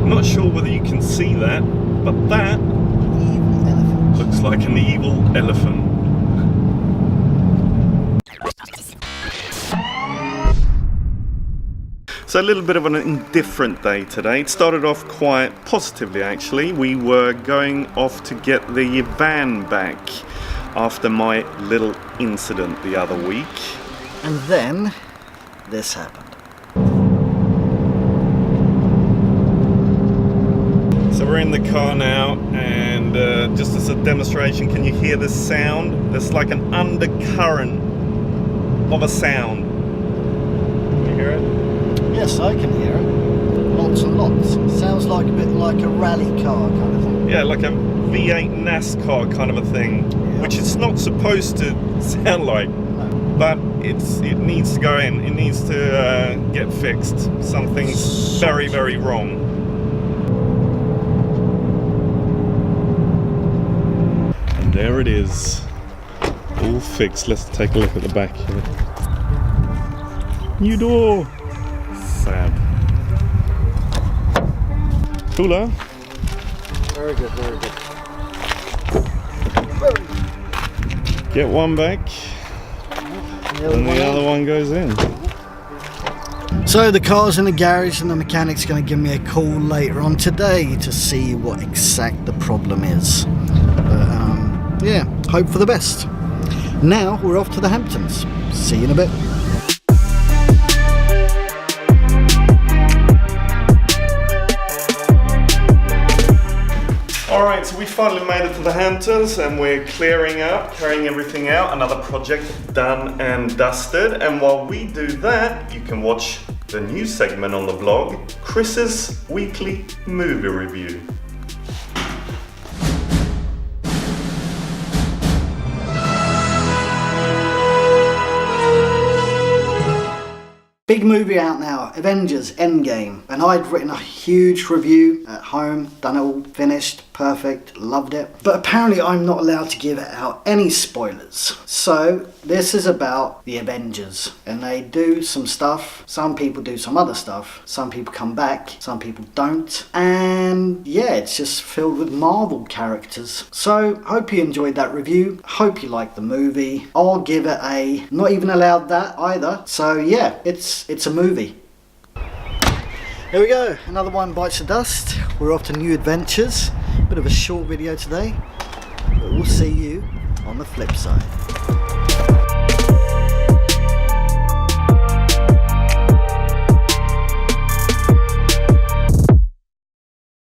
Not sure whether you can see that, but that Evil elephant. looks like an evil elephant. So a little bit of an indifferent day today. It started off quite positively actually. We were going off to get the van back after my little incident the other week. And then this happened. So we're in the car now, and just as a demonstration, can you hear the sound? There's like an undercurrent of a sound. Can you hear it? Yes, I can hear it. Lots and lots. Sounds like a bit like a rally car kind of thing. Yeah, like a V8 NASCAR kind of a thing, Yeah. which it's not supposed to sound like. No. But it needs to go in. It needs to get fixed. Something's very, very wrong. And there it is, all fixed. Let's take a look at the back here. New door. Sad. Cooler. Very good, very good. Get one back, and the other one goes in. So the car's in the garage and the mechanic's going to give me a call later on today to see what exact the problem is. But yeah, hope for the best. Now we're off to the Hamptons. See you in a bit. Alright, so we finally made it to the Hamptons and we're clearing up, carrying everything out. Another project done and dusted. And while we do that, you can watch the new segment on the blog, Chris's weekly movie review. Big movie out now, Avengers Endgame, and I'd written a huge review at home, done it all, finished, perfect, loved it. But apparently I'm not allowed to give out any spoilers. So this is about the Avengers, and they do some stuff, some people do some other stuff, some people come back, some people don't, and yeah, it's just filled with Marvel characters. So hope you enjoyed that review, hope you liked the movie. I'll give it a, not even allowed that either, so yeah, it's a movie. Here we go, another one bites the dust. We're off to new adventures. Bit of a short video today, but we'll see you on the flip side.